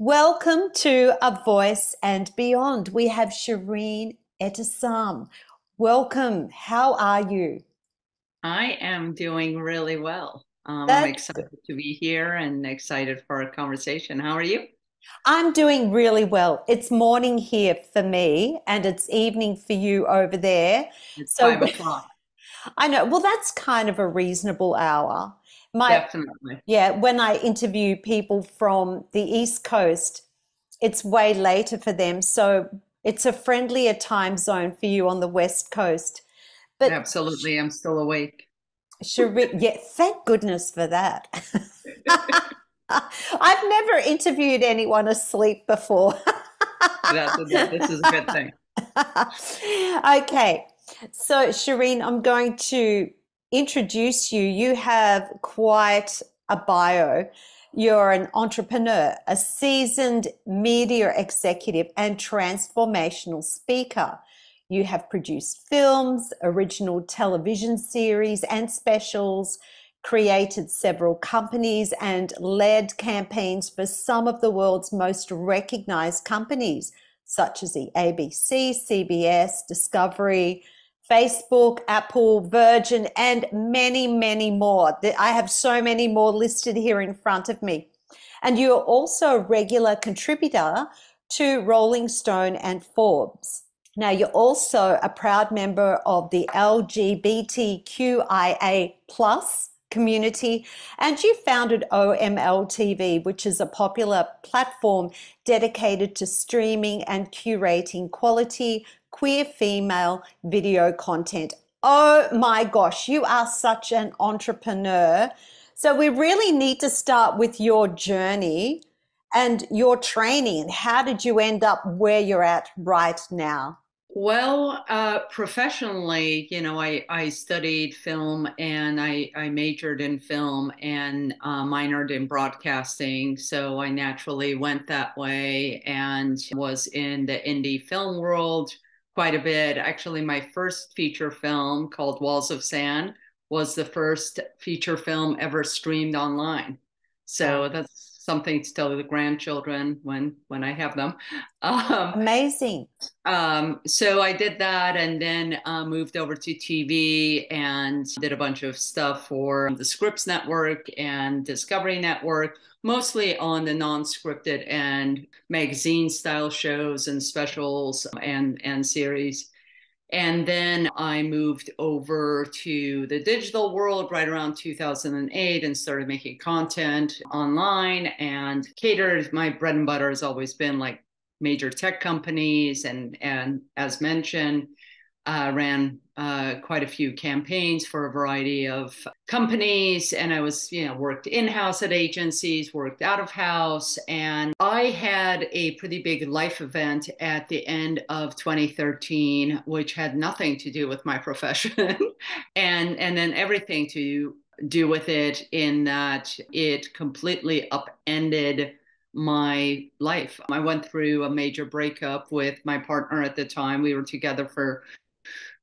Welcome to A Voice and Beyond. We have Shirin Etessam. Welcome. How are you? I am doing really well. I'm That's excited good. to be here and excited for a conversation. How are you? I'm doing really well. It's morning here for me and it's evening for you over there. It's So 5 o'clock. I know, well, that's kind of a reasonable hour. My, Definitely. yeah, when I interview people from the East Coast, it's way later for them. So it's a friendlier time zone for you on the West Coast. But Absolutely. I'm still awake. Cherie, yeah, thank goodness for that. I've never interviewed anyone asleep before. This is a good thing. Okay, so Shireen, I'm going to introduce you. You have quite a bio. You're an entrepreneur, a seasoned media executive, and transformational speaker. You have produced films, original television series, and specials, created several companies, and led campaigns for some of the world's most recognized companies, such as the ABC, CBS, Discovery, Facebook, Apple, Virgin, and many, many more. I have so many more listed here in front of me. And you're also a regular contributor to Rolling Stone and Forbes. Now, you're also a proud member of the LGBTQIA plus community, and you founded OML TV, which is a popular platform dedicated to streaming and curating quality queer female video content. Oh my gosh, you are such an entrepreneur. So we really need to start with your journey and your training. And how did you end up where you're at right now? Well, professionally, I studied film and I majored in film and minored in broadcasting. So I naturally went that way and was in the indie film world quite a bit. Actually, my first feature film called Walls of Sand was the first feature film ever streamed online. Wow. So that's something to tell the grandchildren when I have them. Um, Amazing. so I did that and then moved over to TV and did a bunch of stuff for the Scripps Network and Discovery Network, mostly on the non-scripted and magazine style shows and specials and series. And then I moved over to the digital world right around 2008 and started making content online and catered. My bread and butter has always been like major tech companies and as mentioned, ran quite a few campaigns for a variety of companies. And I was, worked in-house at agencies, worked out of house. And I had a pretty big life event at the end of 2013, which had nothing to do with my profession and then everything to do with it in that it completely upended my life. I went through a major breakup with my partner at the time. We were together for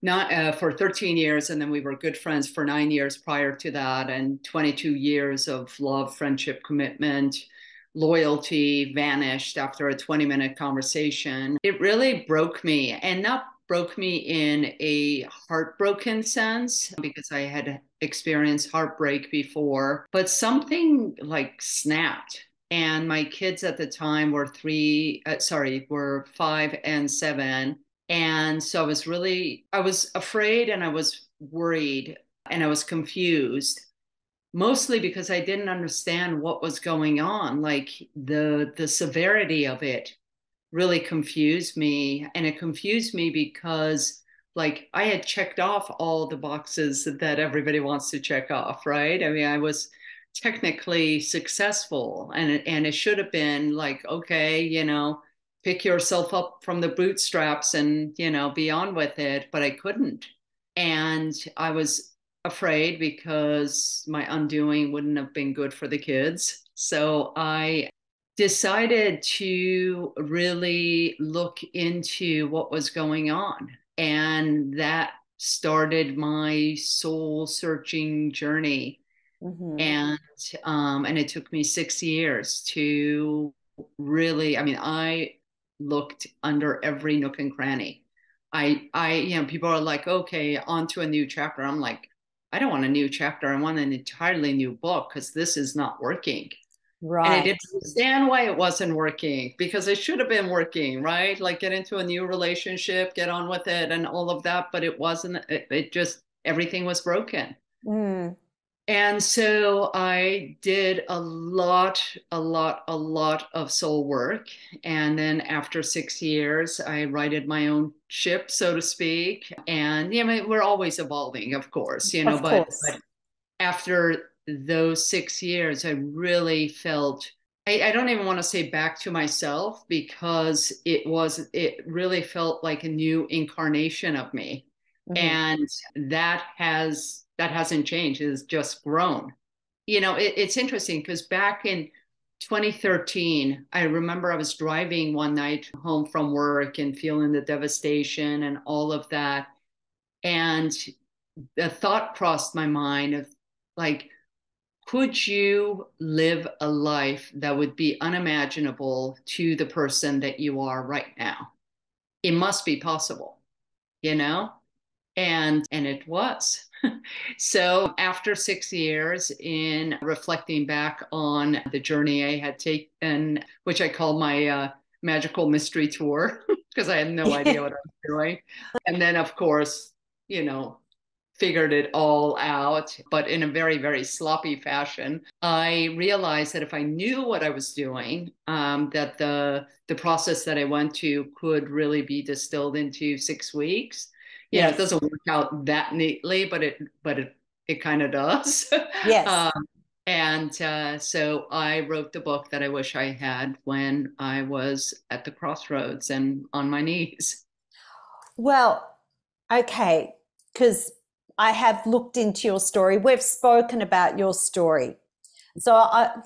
not for 13 years, and then we were good friends for 9 years prior to that, and 22 years of love, friendship, commitment, loyalty vanished after a 20-minute conversation. It really broke me, and not broke me in a heartbroken sense because I had experienced heartbreak before, but something like snapped. And my kids at the time were were 5 and 7, and so I was afraid and I was worried and I was confused, mostly because I didn't understand what was going on. Like the severity of it really confused me. And it confused me because like I had checked off all the boxes that everybody wants to check off, right? I mean, I was technically successful and it should have been like, okay, pick yourself up from the bootstraps and, be on with it, but I couldn't. And I was afraid because my undoing wouldn't have been good for the kids. So I decided to really look into what was going on. And that started my soul searching journey. Hmm. And and it took me 6 years to really, I mean, I looked under every nook and cranny. People are like, okay, on to a new chapter. I'm like, I don't want a new chapter. I want an entirely new book because this is not working. And I Right. didn't understand why it wasn't working because it should have been working, right? Like get into a new relationship, get on with it and all of that. But it wasn't, it just, everything was broken. Mm. And so I did a lot of soul work. And then after 6 years, I righted my own ship, so to speak. And yeah, I mean, we're always evolving, of course, Of but course. after those 6 years, I really felt, I don't even want to say back to myself because it really felt like a new incarnation of me. Hmm. And that hasn't changed. It's just grown. It's interesting because back in 2013, I remember I was driving one night home from work and feeling the devastation and all of that. And the thought crossed my mind of like, could you live a life that would be unimaginable to the person that you are right now? It must be possible, you know? And it was. So after 6 years in reflecting back on the journey I had taken, which I called my magical mystery tour, because I had no idea what I was doing. And then, of course, you know, figured it all out, but in a very, very sloppy fashion. I realized that if I knew what I was doing, that the process that I went to could really be distilled into 6 weeks. It Yes. doesn't work out that neatly, but it kind of does. Yes. um, and so I wrote the book that I wish I had when I was at the crossroads and on my knees. Well, okay, because I have looked into your story. We've spoken about your story. So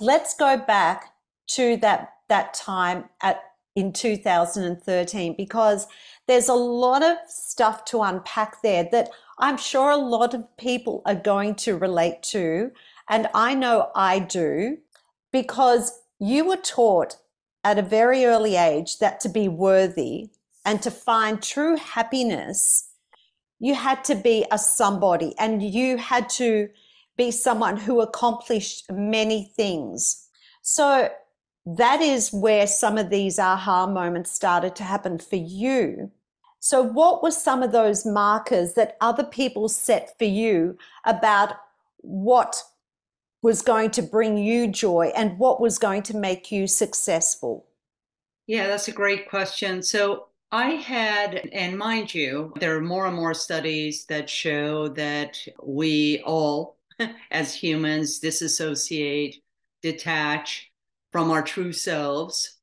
let's go back to that time at in 2013 because there's a lot of stuff to unpack there that I'm sure a lot of people are going to relate to, and I know I do because you were taught at a very early age that to be worthy and to find true happiness, you had to be a somebody and you had to be someone who accomplished many things. So that is where some of these aha moments started to happen for you. So, what were some of those markers that other people set for you about what was going to bring you joy and what was going to make you successful? Yeah, that's a great question. So I had, and mind you, there are more and more studies that show that we all, as humans, disassociate, detach from our true selves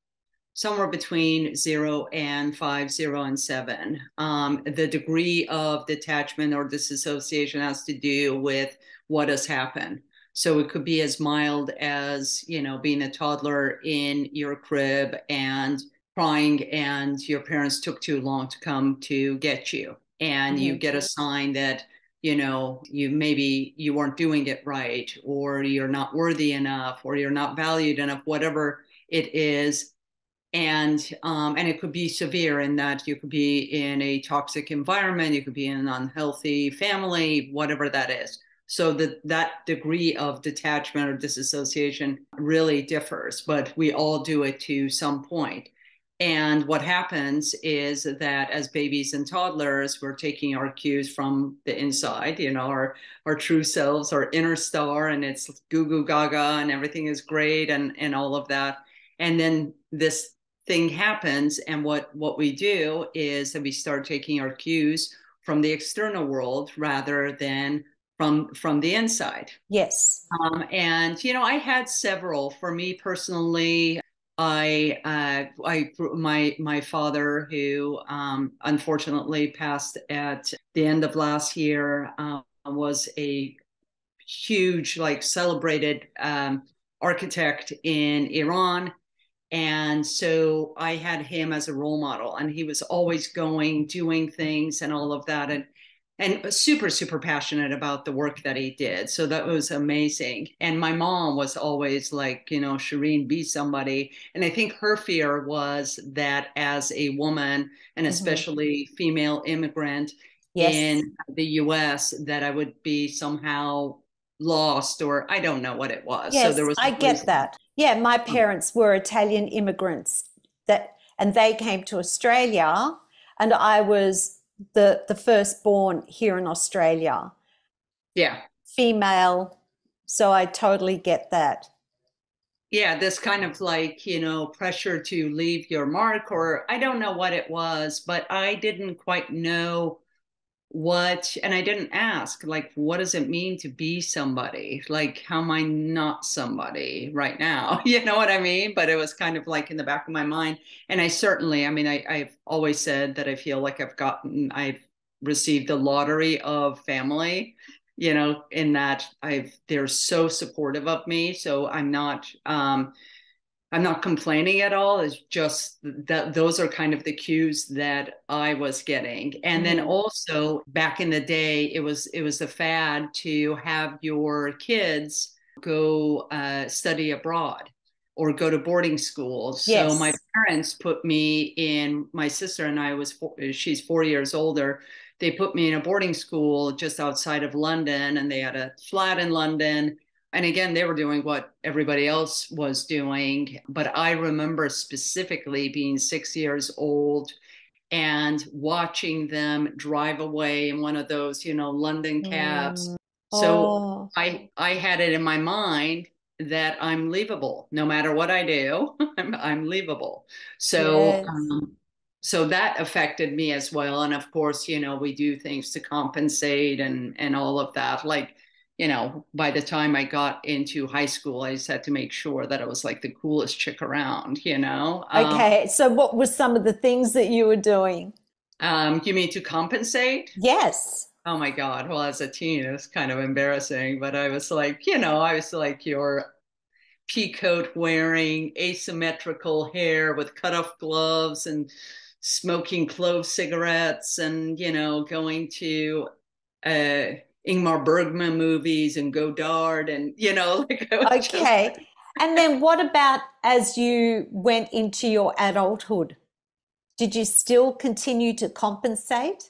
somewhere between 0 and 5, 0 and 7. The degree of detachment or disassociation has to do with what has happened. So it could be as mild as, being a toddler in your crib and crying and your parents took too long to come to get you. And you Mm-hmm. get a sign that, you weren't doing it right, or you're not worthy enough, or you're not valued enough, whatever it is. And it could be severe in that you could be in a toxic environment, you could be in an unhealthy family, whatever that is. So that degree of detachment or disassociation really differs, but we all do it to some point. And what happens is that as babies and toddlers, we're taking our cues from the inside, our true selves, our inner star, and it's goo goo gaga and everything is great and all of that. And then this thing happens, and what we do is that we start taking our cues from the external world rather than from the inside. Yes. And I had several. For me personally, my father, who unfortunately passed at the end of last year, was a huge, like, celebrated architect in Iran. And so I had him as a role model, and he was always going, doing things and all of that. and super, super passionate about the work that he did. So that was amazing. And my mom was always like, Shireen, be somebody. And I think her fear was that as a woman, and Hmm. especially female immigrant Yes. in the US, that I would be somehow lost, or I don't know what it was. So there Yes, was I always, get that. Yeah, my parents were Italian immigrants and they came to Australia and I was the firstborn here in Australia, yeah. female. So I totally get that. Yeah, this kind of like, pressure to leave your mark, or I don't know what it was, but I didn't quite know and I didn't ask, like, what does it mean to be somebody? Like, how am I not somebody right now? You know what I mean? But it was kind of like in the back of my mind. And I certainly, I mean, I've always said that I feel like I've received the lottery of family, in that they're so supportive of me. So I'm not complaining at all. It's just that those are kind of the cues that I was getting. And then Hmm. also back in the day, it was a fad to have your kids go study abroad or go to boarding schools. So my Yes. parents put me in. My sister and I she's 4 years older. They put me in a boarding school just outside of London, and they had a flat in London, and again, they were doing what everybody else was doing. But I remember specifically being 6 years old and watching them drive away in one of those, London cabs. Mm. So Oh, I had it in my mind that I'm leavable. No matter what I do, I'm leavable. So yes. so that affected me as well. And of course, we do things to compensate and all of that. Like, by the time I got into high school, I just had to make sure that I was like the coolest chick around. Okay. So what were some of the things that you were doing? You mean to compensate? Yes. Oh my God. Well, as a teen, it was kind of embarrassing, but I was like your pea coat wearing, asymmetrical hair with cut off gloves and smoking clove cigarettes and, going to uh, Ingmar Bergman movies and Godard. And, like I was just, Okay. And then what about as you went into your adulthood? Did you still continue to compensate?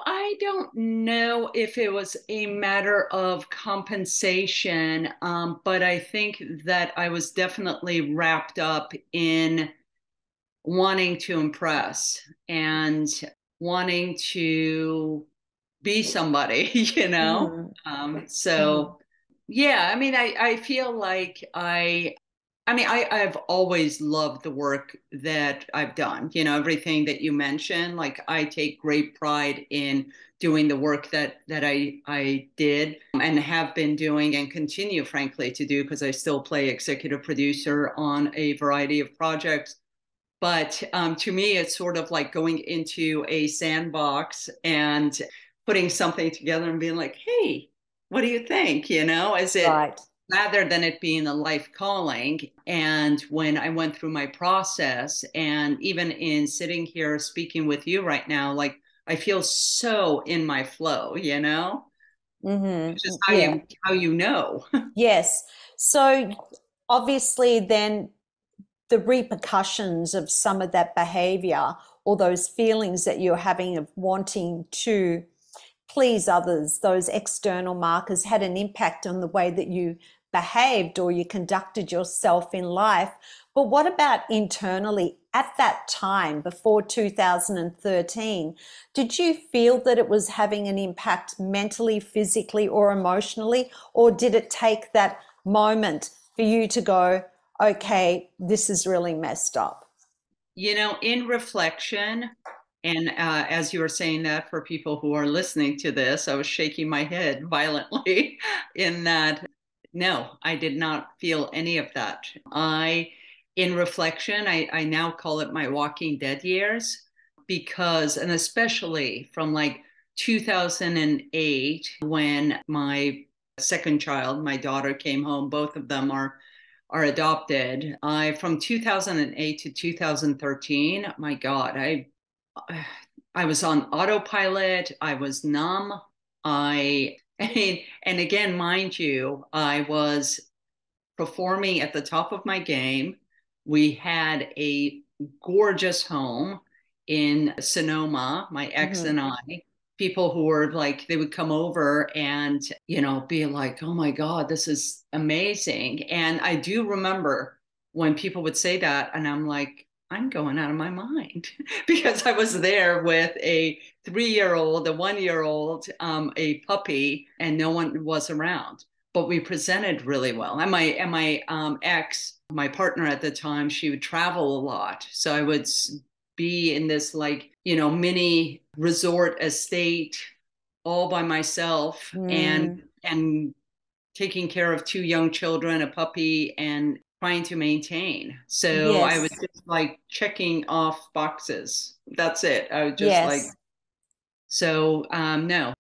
I don't know if it was a matter of compensation, but I think that I was definitely wrapped up in wanting to impress and wanting to be somebody, Mm, mm, So yeah, I mean, I feel like I've always loved the work that I've done. Everything that you mentioned, like I take great pride in doing the work that I did and have been doing and continue, frankly, to do because I still play executive producer on a variety of projects. But to me, it's sort of like going into a sandbox and putting something together and being like, hey, what do you think? Is it right. rather than it being a life calling? And when I went through my process, and even in sitting here speaking with you right now, like I feel so in my flow, which is how Yeah. you know. Yes. So obviously, then the repercussions of some of that behavior or those feelings that you're having of wanting to please others, those external markers had an impact on the way that you behaved or you conducted yourself in life. But what about internally at that time before 2013? Did you feel that it was having an impact mentally, physically, or emotionally? Or did it take that moment for you to go, okay, this is really messed up? In reflection, and as you were saying that for people who are listening to this, I was shaking my head violently in that, no, I did not feel any of that. In reflection, I now call it my Walking Dead years because, and especially from like 2008, when my second child, my daughter, came home, both of them are adopted. I From 2008 to 2013, my God, I was on autopilot. I was numb. And again, mind you, I was performing at the top of my game. We had a gorgeous home in Sonoma, my ex Mhm. and I. People who were like, they would come over and, be like, oh my God, this is amazing. And I do remember when people would say that, and I'm like, I'm going out of my mind because I was there with a 3-year old, a 1-year old, a puppy, and no one was around, but we presented really well. And my ex, my partner at the time, she would travel a lot. So I would be in this like, mini resort estate all by myself Mm, and taking care of 2 young children, a puppy, and trying to maintain. So I was yes, just like checking off boxes. That's it. I was just like, yes, so, no,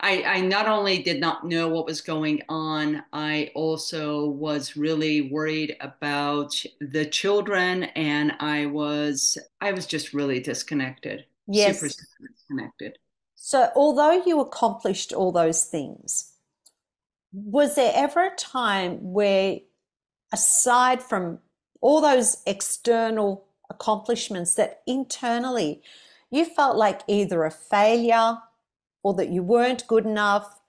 I not only did not know what was going on, I also was really worried about the children, and I was just really disconnected, super, yes. super disconnected. So, although you accomplished all those things, was there ever a time where, aside from all those external accomplishments, that internally you felt like either a failure or that you weren't good enough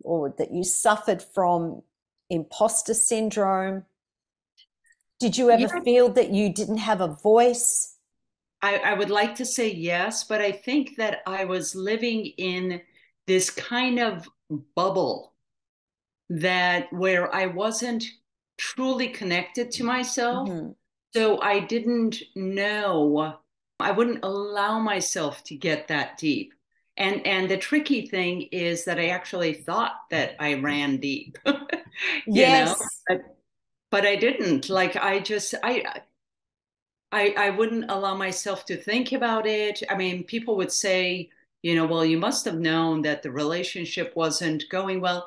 or that you suffered from imposter syndrome? Did you Yeah, ever feel that you didn't have a voice? I would like to say yes, but I think that I was living in this kind of bubble that where I wasn't truly connected to myself. Mhm. So I didn't know, I wouldn't allow myself to get that deep. And the tricky thing is that I actually thought that I ran deep, you know, Yes. but I didn't. Like I wouldn't allow myself to think about it. I mean, people would say, well, you must have known that the relationship wasn't going well.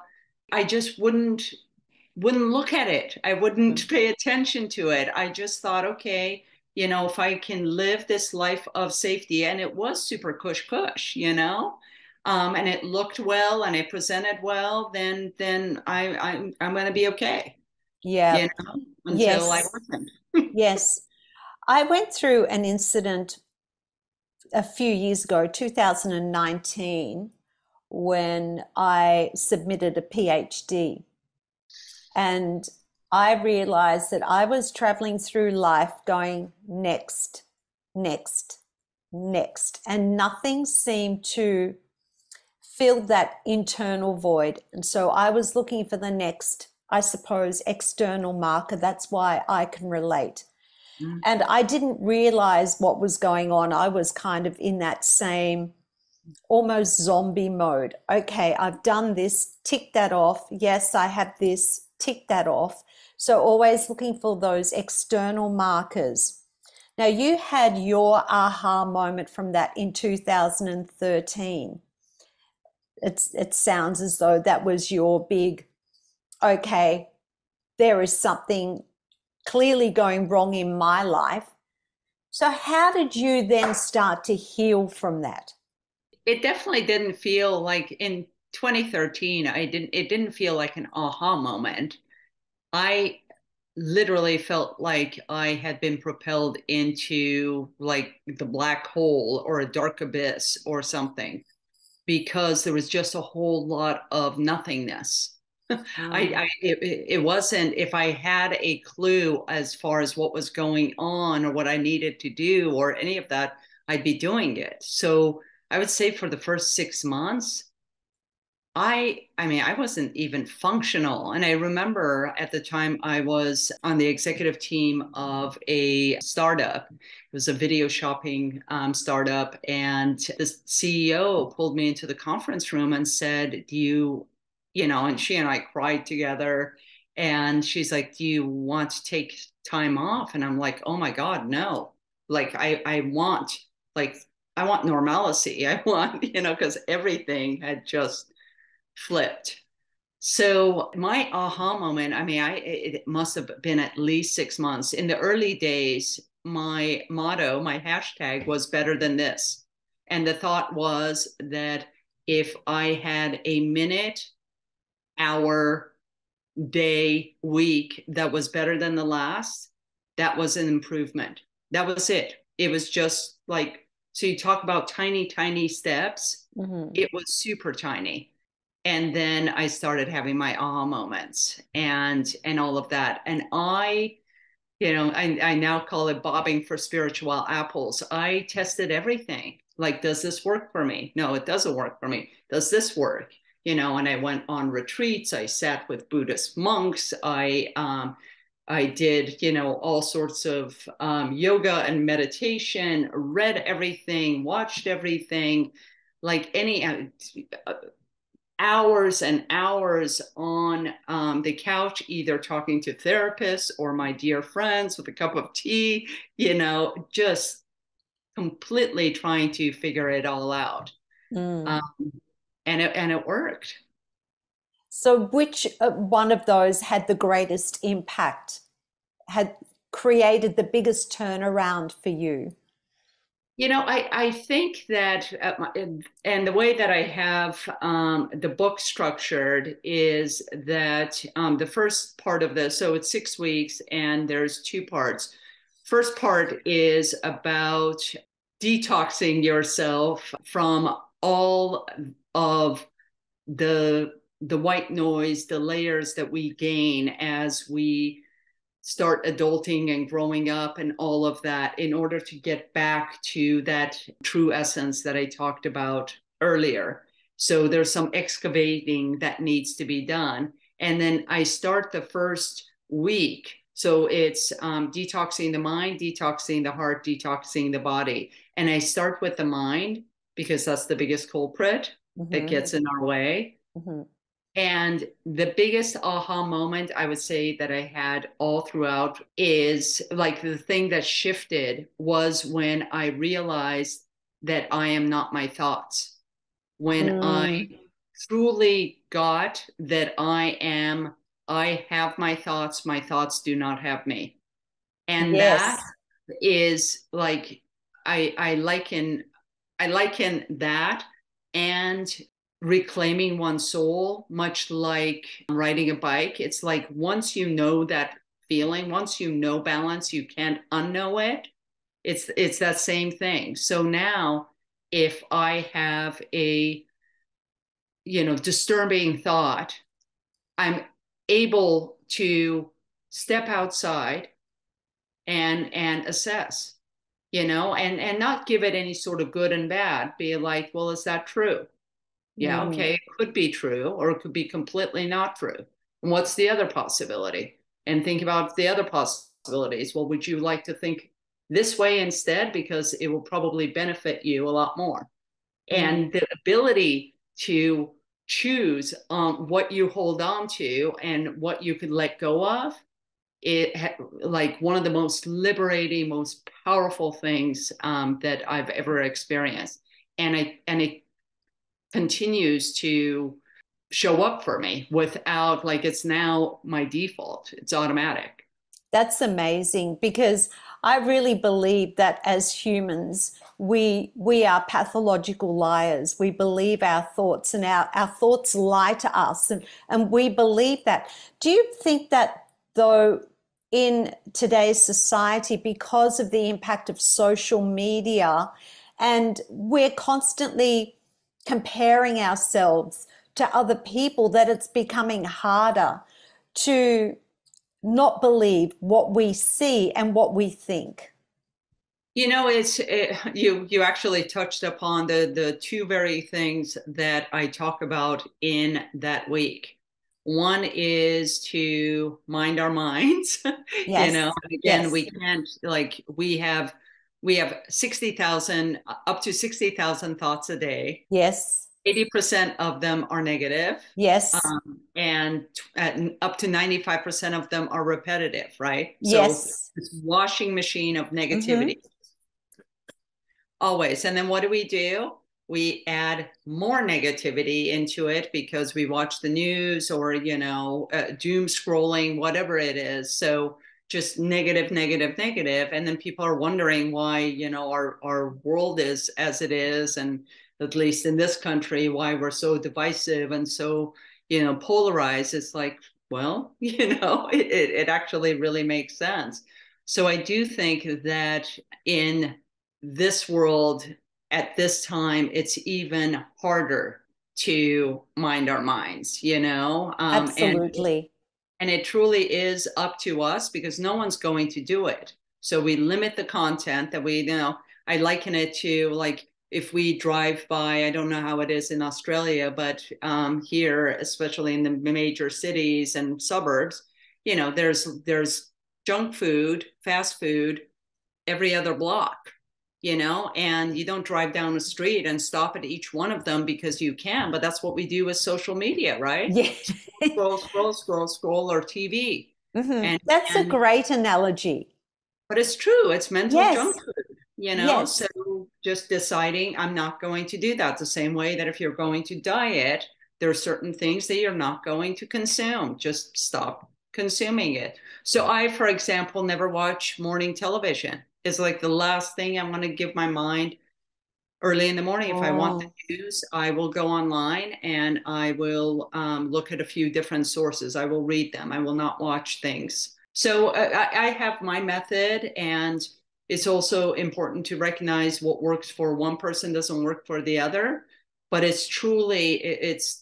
I just wouldn't look at it. I wouldn't pay attention to it. I just thought, okay, if I can live this life of safety, and it was super cush cush, and it looked well and it presented well, then I'm going to be okay, Yeah. until I Yes. wasn't. Yes. I went through an incident a few years ago, 2019, when I submitted a PhD. And I realized that I was traveling through life going next, next, next, and nothing seemed to fill that internal void. And so I was looking for the next, I suppose, external marker. That's why I can relate. Mm. And I didn't realize what was going on. I was kind of in that same almost zombie mode. Okay, I've done this, tick that off. Yes, I have this, tick that off. So always looking for those external markers. Now, you had your aha moment from that in 2013. It sounds as though that was your big, okay, there is something clearly going wrong in my life. So, how did you then start to heal from that? It definitely didn't feel like in 2013, it didn't feel like an aha moment. I literally felt like I had been propelled into like the black hole or a dark abyss or something, because there was just a whole lot of nothingness. It wasn't, if I had a clue as far as what was going on or what I needed to do or any of that, I'd be doing it. So I would say for the first 6 months, I mean, I wasn't even functional. And I remember at the time I was on the executive team of a startup. It was a video shopping startup. And the CEO pulled me into the conference room and said, and she and I cried together. And she's like, do you want to take time off? And I'm like, oh my God, no. Like like, I want normalcy. I want, because everything had just flipped. So my aha moment, I mean, it must have been at least 6 months. In the early days, my motto, my hashtag was better than this. And the thought was that if I had a minute, hour, day, week that was better than the last, that was an improvement. That was it. It was just like, so you talk about tiny, tiny steps. Mm-hmm. It was super tiny. And then I started having my aha moments and all of that. And I now call it bobbing for spiritual apples. I tested everything. Like, does this work for me? No, it doesn't work for me. Does this work? And I went on retreats. I sat with Buddhist monks. I did, all sorts of yoga and meditation, read everything, watched everything, like any hours and hours on the couch, either talking to therapists or my dear friends with a cup of tea, just completely trying to figure it all out. Mm. Um, and it worked. So, which one of those had the greatest impact, had created the biggest turnaround for you? I think that, and the way that I have the book structured is that the first part of this, so it's 6 weeks and there's two parts. First part is about detoxing yourself from all of the white noise, the layers that we gain as we start adulting and growing up and all of that, in order to get back to that true essence that I talked about earlier. So there's some excavating that needs to be done. And then I start the first week. So it's detoxing the mind, detoxing the heart, detoxing the body. And I start with the mind because that's the biggest culprit that Mm-hmm. gets in our way. Mm-hmm. And the biggest aha moment I would say that I had all throughout is like the thing that shifted was when I realized that I am not my thoughts. When I Mm. truly got that I have my thoughts do not have me. And that Yes. is like, I liken that and reclaiming one's soul, much like riding a bike. It's like once you know that feeling, once you know balance, you can't unknow it. It's that same thing. So now if I have a disturbing thought, I'm able to step outside and assess, and not give it any sort of good and bad. Be like, well, is that true? Yeah, Mm. okay, it could be true, or it could be completely not true. And what's the other possibility? And think about the other possibilities. Well, would you like to think this way instead? Because it will probably benefit you a lot more. Mm. And the ability to choose what you hold on to and what you could let go of, like one of the most liberating, most powerful things that I've ever experienced. And it continues to show up for me without, like, it's now my default. It's automatic. That's amazing because I really believe that as humans, we are pathological liars. We believe our thoughts and our thoughts lie to us and we believe that. Do you think that though in today's society, because of the impact of social media and we're constantly comparing ourselves to other people, that it's becoming harder to not believe what we see and what we think? You actually touched upon the two very things that I talk about in that week. One is to mind our minds. Yes, Again, yes, we can't, like, we have 60,000, up to 60,000 thoughts a day. yes, 80% of them are negative, yes, and up to 95% of them are repetitive, right? So yes. this washing machine of negativity Mm-hmm. always. And then what do? We add more negativity into it because we watch the news or, doom scrolling, whatever it is. So just negative, negative, negative. And then people are wondering why, our world is as it is. And at least in this country, why we're so divisive and so, polarized. It's like, well, it actually really makes sense. So I do think that in this world at this time, it's even harder to mind our minds, Absolutely. and it truly is up to us because no one's going to do it. So we limit the content that I liken it to like if we drive by, I don't know how it is in Australia, but here, especially in the major cities and suburbs, there's junk food, fast food, every other block, and you don't drive down the street and stop at each one of them because you can, but that's what we do with social media, right? Yeah. Scroll, scroll, scroll, scroll, or TV. Hmm. And That's a and great analogy. but it's true, it's mental junk Yes. food. So Yes. just deciding I'm not going to do that. The same way that if you're going to diet, there are certain things that you're not going to consume. Just stop consuming it. So I, for example, never watch morning television. It's like the last thing I want to give my mind early in the morning. If I want the Oh, news, I will go online and I will look at a few different sources. I will read them. I will not watch things. So I have my method, and it's also important to recognize what works for one person doesn't work for the other. But it's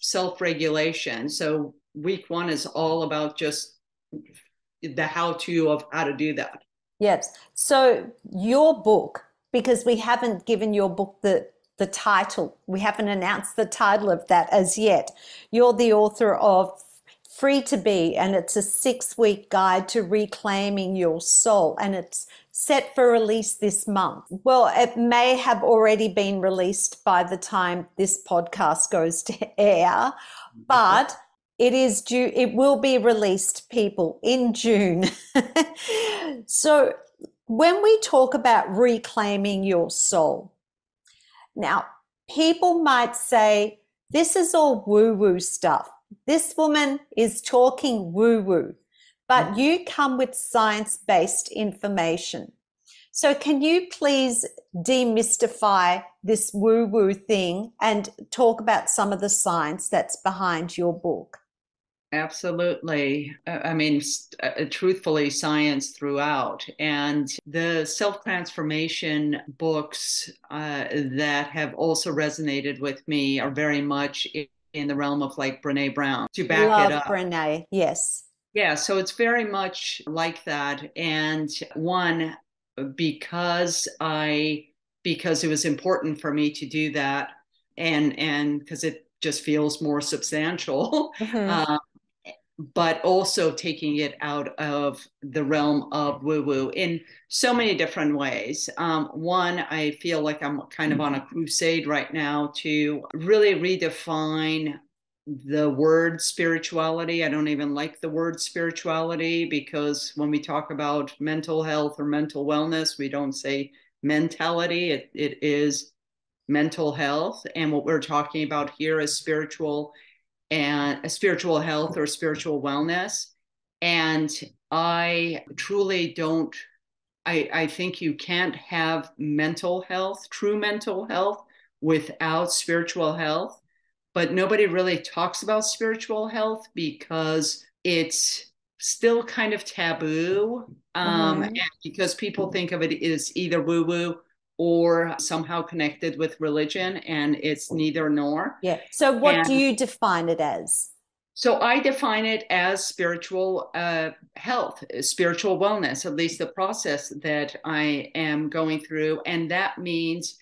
self-regulation. So week one is all about just the how-to of how to do that. yes. So your book, because we haven't given your book the title, we haven't announced the title of that as yet. You're the author of Free to Be, and it's a 6-week guide to reclaiming your soul, and it's set for release this month. Well, it may have already been released by the time this podcast goes to air, but it will be released, people, in June. So when we talk about reclaiming your soul, now people might say this is all woo-woo stuff. This woman is talking woo-woo, but you come with science-based information. So can you please demystify this woo-woo thing and talk about some of the science that's behind your book? Absolutely. I mean, truthfully, science throughout. And the self transformation books that have also resonated with me are very much in the realm of like Brene Brown to back it Love up. Brene, yes. Yeah, so it's very much like that. And one, because because it was important for me to do that, and because it just feels more substantial. Mm-hmm. But also taking it out of the realm of woo woo in so many different ways. One, I feel like I'm kind of on a crusade right now to really redefine the word spirituality. I don't even like the word spirituality because when we talk about mental health or mental wellness, we don't say mentality, it is mental health. And what we're talking about here is spiritual and a spiritual health or spiritual wellness. And I truly don't, I think you can't have mental health, true mental health, without spiritual health. But nobody really talks about spiritual health because it's still kind of taboo. Mm-hmm. Because people think of it as either woo woo or somehow connected with religion, and it's neither nor. Yeah. So what And do you define it as? so I define it as spiritual health, spiritual wellness, at least the process that I am going through. And that means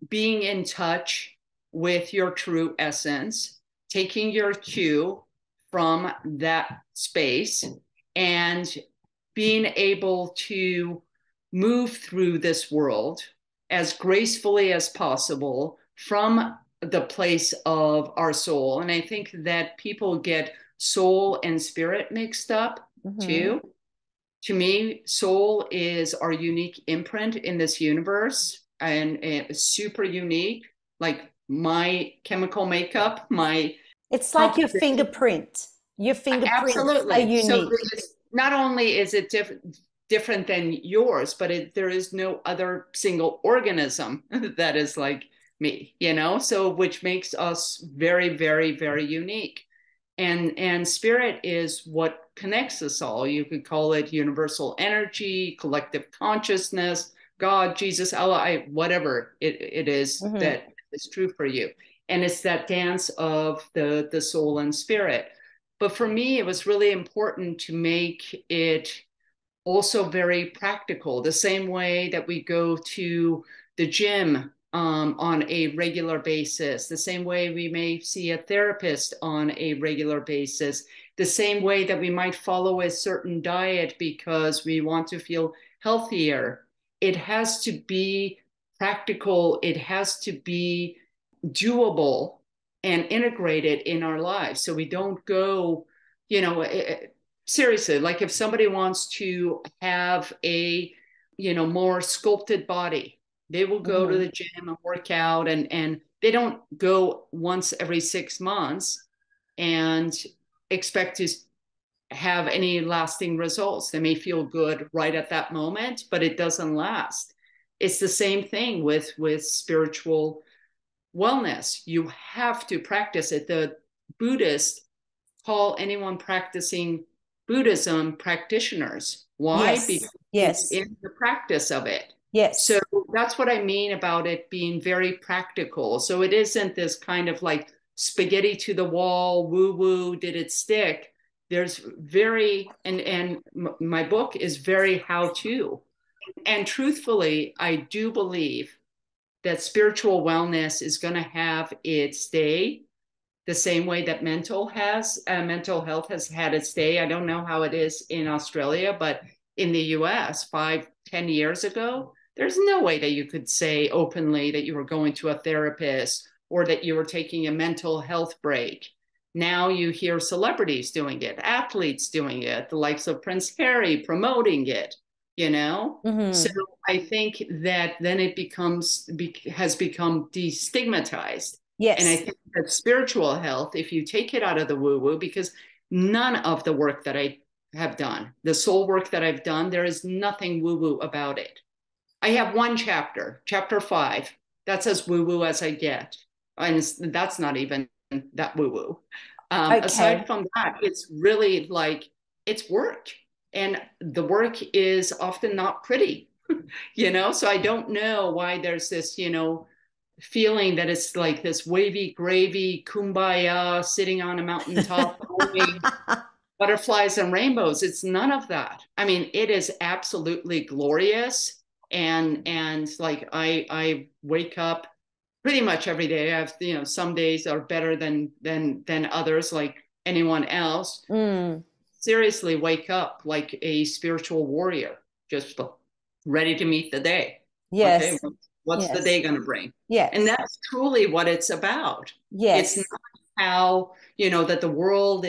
being in touch with your true essence, taking your cue from that space, and being able to move through this world as gracefully as possible from the place of our soul. And I think that people get soul and spirit mixed up Mm-hmm. too. To me, soul is our unique imprint in this universe, and it's super unique. Like my chemical makeup, my It's like your composition. fingerprint. Your fingerprints are Absolutely. So unique. not only is it different than yours, but there is no other single organism that is like me, so which makes us very, very, very unique. And spirit is what connects us all. You could call it universal energy, collective consciousness, God, Jesus, Allah, whatever it is Mm-hmm. that is true for you. And it's that dance of the soul and spirit. But for me, it was really important to make it also very practical, the same way that we go to the gym on a regular basis, the same way we may see a therapist on a regular basis, the same way that we might follow a certain diet because we want to feel healthier. It has to be practical, it has to be doable and integrated in our lives so we don't go, you know, seriously, like if somebody wants to have a, more sculpted body, they will go to Mm-hmm. the gym and work out, and they don't go once every 6 months and expect to have any lasting results. They may feel good right at that moment, but it doesn't last. It's the same thing with spiritual wellness. You have to practice it. The Buddhists call anyone practicing Buddhism practitioners. Why? Yes. Because it's Yes. in the practice of it. So Yes. that's what I mean about it being very practical. So it isn't this kind of like spaghetti to the wall, woo woo, did it stick? There's very, and my book is very how to. And truthfully, I do believe that spiritual wellness is going to have its day the same way that mental health has had its day. I don't know how it is in Australia, but in the US 5, 10 years ago, there's no way that you could say openly that you were going to a therapist or that you were taking a mental health break. Now you hear celebrities doing it, athletes doing it, the likes of Prince Harry promoting it. So Mm-hmm. I think that then it has become destigmatized. And I Yes. think that spiritual health, if you take it out of the woo woo, because none of the work that I have done, the soul work that I've done, there is nothing woo woo about it. I have one chapter, chapter 5, that's as woo woo as I get. And that's not even that woo woo. Aside Okay. from that, it's really like it's work. And the work is often not pretty. So I don't know why there's this feeling that it's like this wavy gravy kumbaya sitting on a mountaintop only butterflies and rainbows. It's none of that. I mean, it is absolutely glorious. And like I wake up pretty much every day. I have, some days are better than others, like anyone else. Mm. Seriously, wake up like a spiritual warrior, just ready to meet the day. Okay, Yes. what's the Yes. day going to bring? And Yes. that's truly what it's about. It's Yes. not how, that the world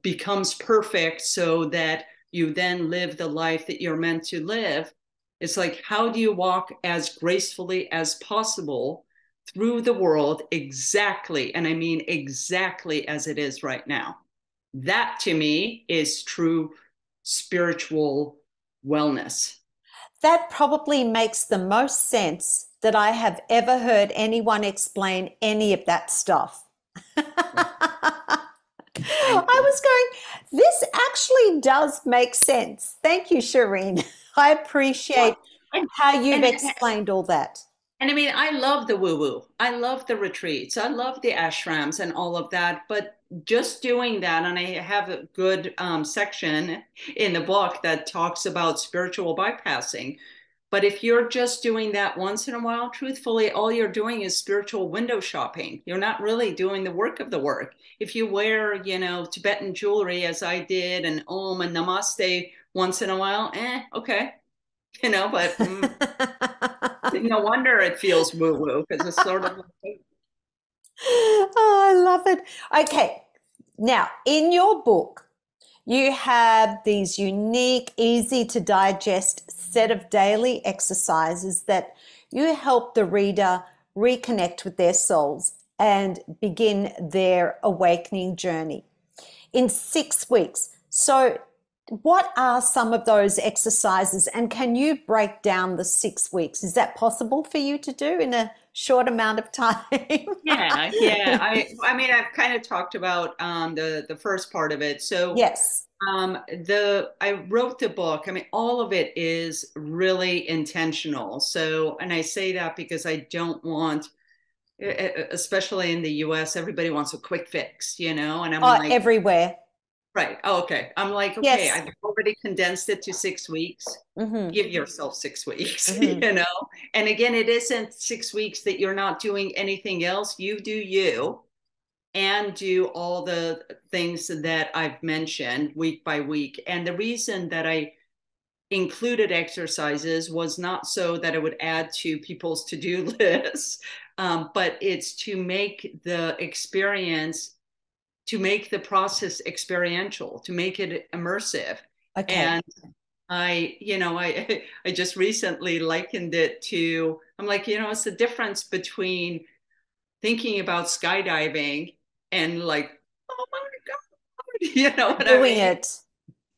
becomes perfect so that you then live the life that you're meant to live. It's like, how do you walk as gracefully as possible through the world exactly, and I mean exactly as it is right now? That to me is true spiritual wellness. That probably makes the most sense that I have ever heard anyone explain any of that stuff. I Thank you. was going, this actually does make sense. Thank you, Shireen. I appreciate Well, and, how you've and explained all that. And I mean, I love the woo woo. I love the retreats. I love the ashrams and all of that. But just doing that, and I have a good section in the book that talks about spiritual bypassing. But if you're just doing that once in a while, truthfully, all you're doing is spiritual window shopping. You're not really doing the work of the work. If you wear, Tibetan jewelry as I did, and Om and Namaste once in a while, okay, but. No wonder it feels woo woo because it's sort of like, Oh, I love it. Okay. Now, in your book, you have these unique, easy to digest set of daily exercises that you help the reader reconnect with their souls and begin their awakening journey in 6 weeks. So what are some of those exercises, and can you break down the 6 weeks? Is that possible for you to do in a short amount of time? Yeah, yeah. I mean, I've kind of talked about the first part of it. So Yes. the I wrote the book. I mean, all of it is really intentional. So, and I say that because I don't want, especially in the US, everybody wants a quick fix, and I'm Oh, like, everywhere. right. Oh, okay. I'm like, okay, Yes. I've already condensed it to 6 weeks. Mm-hmm. Give yourself 6 weeks, Mm-hmm. And again, it isn't 6 weeks that you're not doing anything else. You do you and do all the things that I've mentioned week by week. And the reason that I included exercises was not so that it would add to people's to-do lists, but it's to make the experience, to make the process experiential, to make it immersive. Okay. And I just recently likened it to, I'm like, it's the difference between thinking about skydiving and like, oh my God, you know what I Doing mean? it.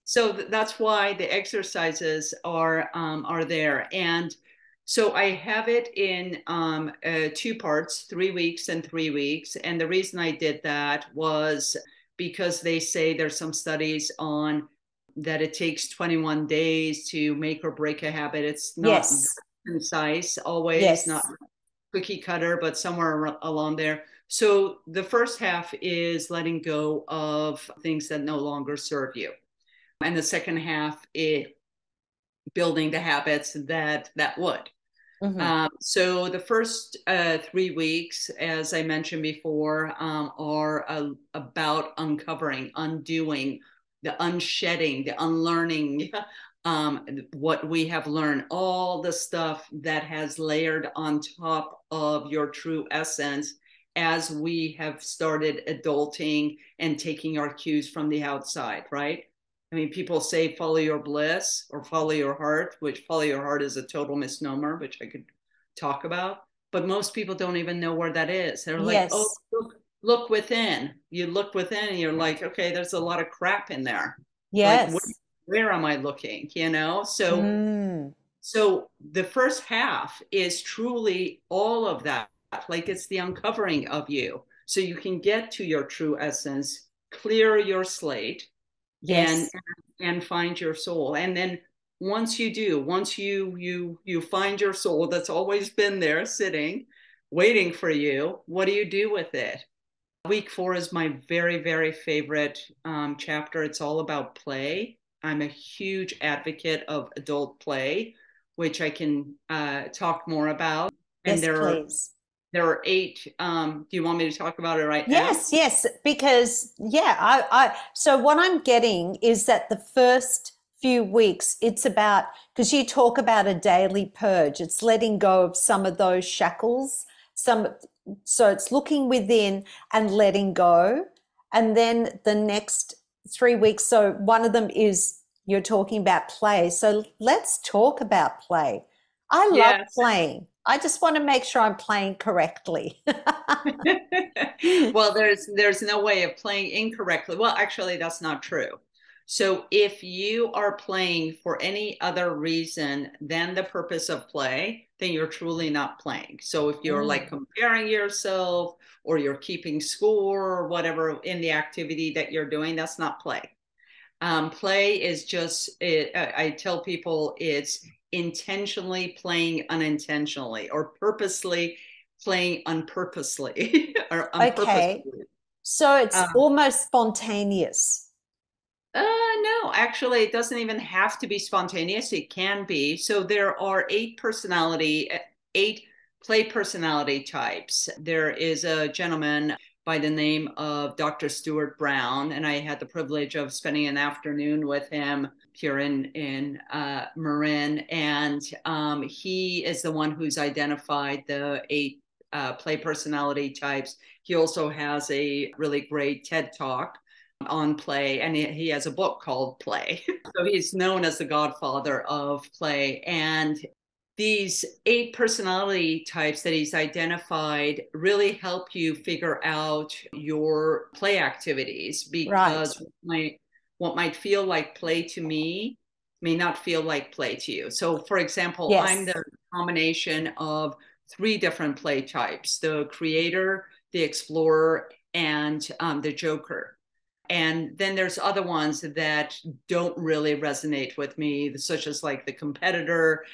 So that's why the exercises are there. And so I have it in 2 parts, 3 weeks and 3 weeks. And the reason I did that was because they say there's some studies on that it takes 21 days to make or break a habit. It's not Yes. concise always, not Yes. cookie cutter, but somewhere along there. So the first half is letting go of things that no longer serve you. And the second half is building the habits that would. Mm-hmm. So the first 3 weeks, as I mentioned before, are about uncovering, undoing, the unshedding, the unlearning, what we have learned, all the stuff that has layered on top of your true essence as we have started adulting and taking our cues from the outside, right? I mean, people say follow your bliss or follow your heart, which follow your heart is a total misnomer, which I could talk about. But most people don't even know where that is. They're like, oh, Yes. look within. You look within and you're like, okay, there's a lot of crap in there. Like, Yes. where am I looking? So Mm. so the first half is truly all of that. Like it's the uncovering of you. So you can get to your true essence, clear your slate, and Yes. and find your soul. And then once you do, once you find your soul that's always been there sitting waiting for you, what do you do with it? Week 4 is my very, very favorite chapter. It's all about play. I'm a huge advocate of adult play, which I can talk more about. And Yes, there are please. there are 8. Do you want me to talk about it right now? Yes, yes, because yeah, so what I'm getting is that the first few weeks, it's about, because you talk about a daily purge, it's letting go of some of those shackles, some, so it's looking within and letting go. And then the next 3 weeks, so one of them is you're talking about play. So let's talk about play. I love Yes. playing. I just want to make sure I'm playing correctly. Well, there's no way of playing incorrectly. Well, actually, that's not true. So if you are playing for any other reason than the purpose of play, then you're truly not playing. So if you're like Mm. comparing yourself or you're keeping score or whatever in the activity that you're doing, that's not play. Play is just, I tell people it's intentionally playing unintentionally or purposely playing unpurposely or Okay. unpurposely. So it's Um, almost spontaneous. no, actually, it doesn't even have to be spontaneous. It can be. So there are 8 play personality types. There is a gentleman by the name of Dr. Stuart Brown, and I had the privilege of spending an afternoon with him here in Marin, and he is the one who's identified the 8 play personality types. He also has a really great TED talk on play, and he has a book called Play. So he's known as the godfather of play. And these 8 personality types that he's identified really help you figure out your play activities Right. because what might feel like play to me may not feel like play to you. So, for example, I'm Yes. the combination of three different play types: the creator, the explorer, and the joker. And then there's other ones that don't really resonate with me, such as like the competitor,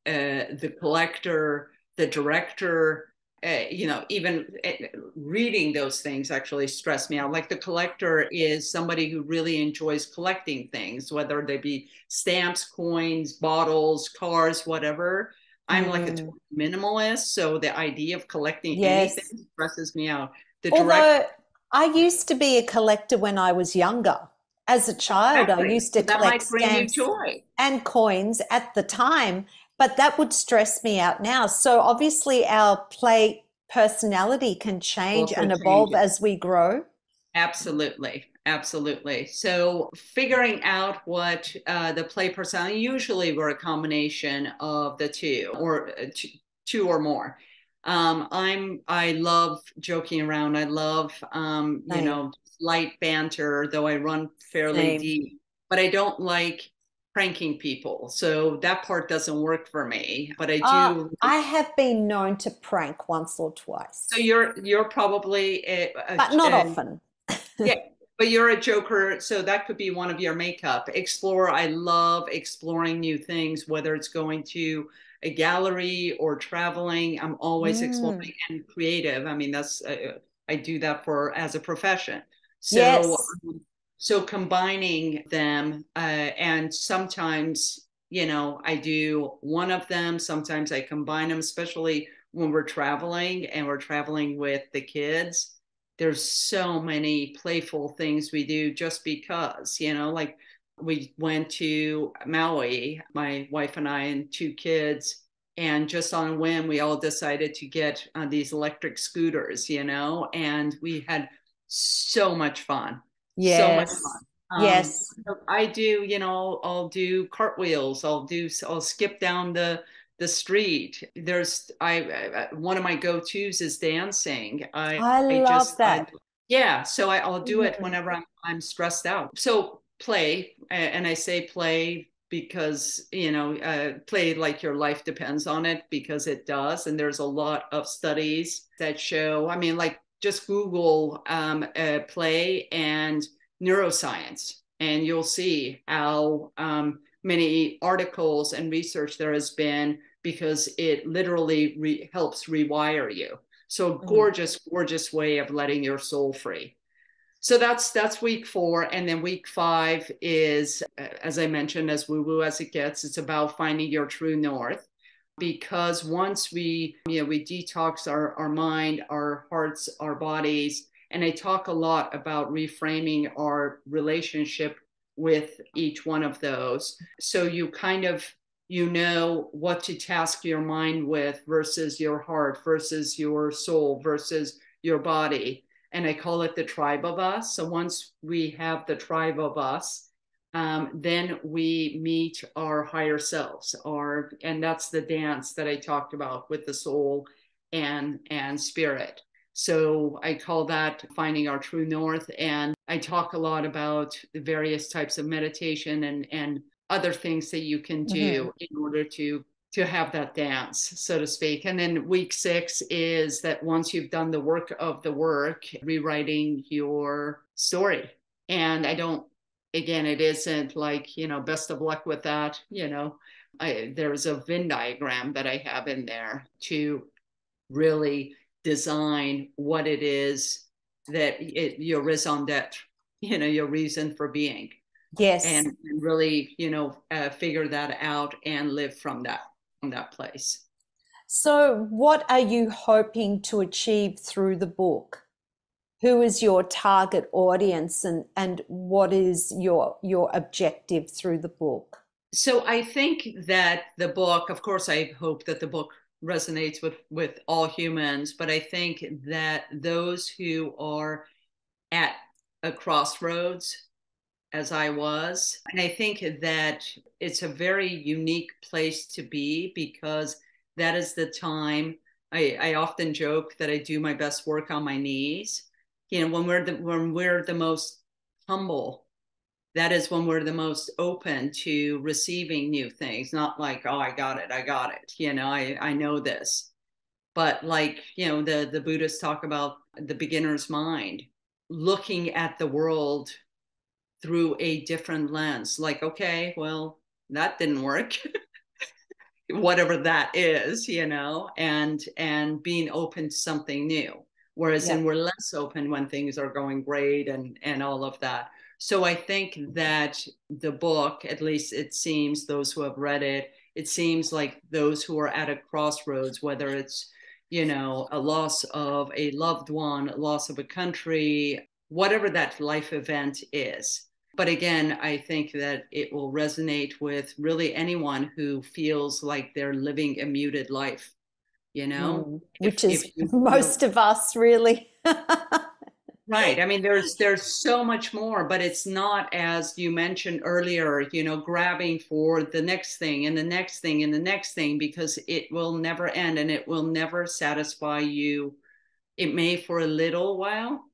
the collector, the director. Even reading those things actually stress me out. Like the collector is somebody who really enjoys collecting things, whether they be stamps, coins, bottles, cars, whatever. I'm like a Mm, total minimalist, so the idea of collecting anything yes. stresses me out. The director, Although I used to be a collector when I was younger. As a child, I exactly. used to So that collect might bring you stamps joy. and coins at the time, but that would stress me out now. So obviously, our play personality can change Also and evolve changes. as we grow. Absolutely. Absolutely. So figuring out what the play personality, usually we're a combination of the two or two or more. I love joking around. I love, Same, light banter, though I run fairly same. deep, but I don't like pranking people. So that part doesn't work for me, but I do. I have been known to prank once or So twice, you're probably but not often. yeah, but you're a joker, so that could be one of your makeup. Explore, I love exploring new things, whether it's going to a gallery or traveling. I'm always Mm, exploring and creative. I mean, that's I do that for as a profession. So yes, so combining them, and sometimes, I do one of them. Sometimes I combine them, especially when we're traveling and we're traveling with the kids. There's so many playful things we do just because, like we went to Maui, my wife and I and two kids, and just on a whim, we all decided to get these electric scooters, and we had so much fun. So much yes, fun. yes. I do, I'll do cartwheels. I'll skip down the street. One of my go-tos is dancing. I love I that. yeah, so I'll do it Mm, whenever I'm stressed out. So play, and I say play because play like your life depends on it, because it does, and there's a lot of studies that show. I mean, like just Google play and neuroscience, and you'll see how many articles and research there has been, because it literally helps rewire you. So mm, gorgeous, gorgeous way of letting your soul free. So that's week 4, and then week 5 is, as I mentioned, as woo woo as it gets. It's about finding your true north, because once we detox our mind, our hearts, our bodies, and I talk a lot about reframing our relationship with each one of those. So you kind of what to task your mind with versus your heart versus your soul versus your body. And I call it the tribe of us. So once we have the tribe of us, then we meet our higher selves, and that's the dance that I talked about with the soul and spirit. So I call that finding our true north. And I talk a lot about the various types of meditation and other things that you can mhm. do in order to have that dance, so to speak. And then week 6 is that once you've done the work of the work, rewriting your story. And I don't, again, it isn't like, best of luck with that. There's a Venn diagram that I have in there to really design what it is your raison d'etre, your reason for being, Yes. and really, figure that out and live from that place. So, what are you hoping to achieve through the book? Who is your target audience, and what is your objective through the book? So I think that the book, of course, I hope that the book resonates with all humans, but I think that those who are at a crossroads, as I was, and I think that it's a very unique place to be, because that is the time. I often joke that I do my best work on my knees. When we're the most humble, that is when we're the most open to receiving new things. Not like, oh, I got it. I know this. But like, the Buddhists talk about the beginner's mind, looking at the world through a different lens. Like, okay, well, that didn't work. Whatever that is, and being open to something new. Whereas Yeah. and we're less open when things are going great and all of that. So I think that the book, at least it seems, those who have read it, it seems like those who are at a crossroads, whether it's, a loss of a loved one, a loss of a country, whatever that life event is. But again, I think that it will resonate with really anyone who feels like they're living a muted life, you know? Which If is you feel most of us, really. right. I mean, there's so much more, but it's not, as you mentioned earlier, grabbing for the next thing and the next thing and the next thing, because it will never end and it will never satisfy you. It may for a little while,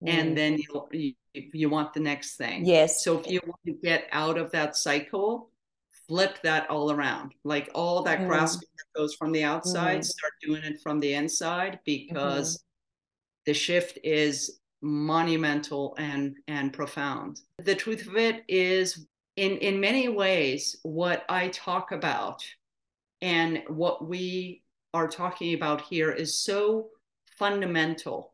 and Mm. then you want the next thing. Yes. So if you want to get out of that cycle, flip that all around. Like all that Mm. grasping that goes from the outside, Mm. start doing it from the inside, Hmm. because the shift is monumental and profound. The truth of it is, in many ways, what I talk about and what we are talking about here is so fundamental,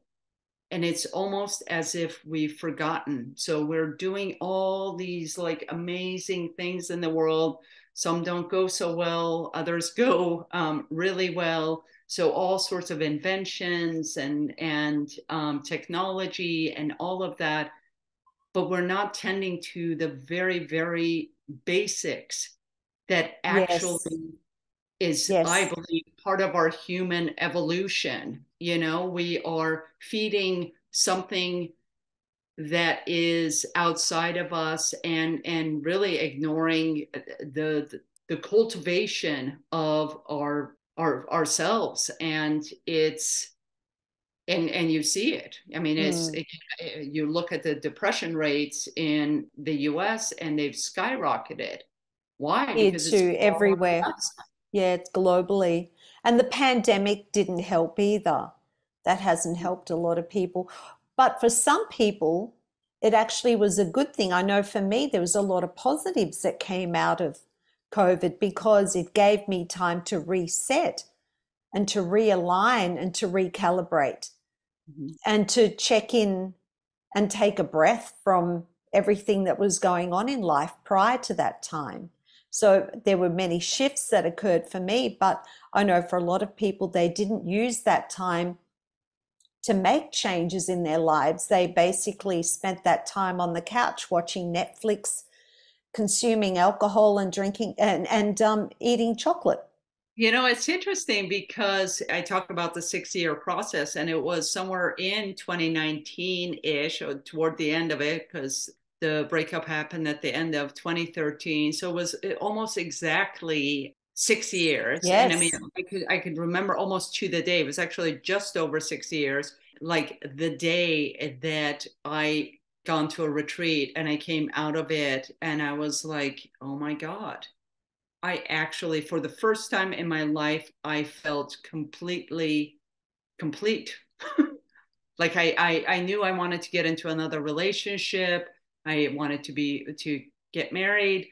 and it's almost as if we've forgotten. So we're doing all these like amazing things in the world. Some don't go so well, others go really well. So all sorts of inventions and technology and all of that, but we're not tending to the very, very basics that Yes. actually is, I Yes. believe, part of our human evolution. We are feeding something that is outside of us and really ignoring the cultivation of our ourselves. And it's and you see it. I mean, Mm. you look at the depression rates in the US and they've skyrocketed. Why? Here Because it's too, all on the everywhere. outside. Yeah, it's globally. And the pandemic didn't help either. That hasn't helped a lot of people. But for some people, it actually was a good thing. I know for me, there was a lot of positives that came out of COVID because it gave me time to reset and to realign and to recalibrate Mhm. and to check in and take a breath from everything that was going on in life prior to that time. So there were many shifts that occurred for me, but I know for a lot of people, they didn't use that time to make changes in their lives. They basically spent that time on the couch watching Netflix, consuming alcohol and drinking and eating chocolate. It's interesting because I talk about the 6 year process, and it was somewhere in 2019 ish, or toward the end of it, because the breakup happened at the end of 2013. So it was almost exactly 6 years. And I mean, Yes. I could remember almost to the day. It was actually just over 6 years, like the day that I gone to a retreat and I came out of it and I was like, oh my God. I actually, for the first time in my life, I felt completely complete. Like I knew I wanted to get into another relationship. I wanted to get married,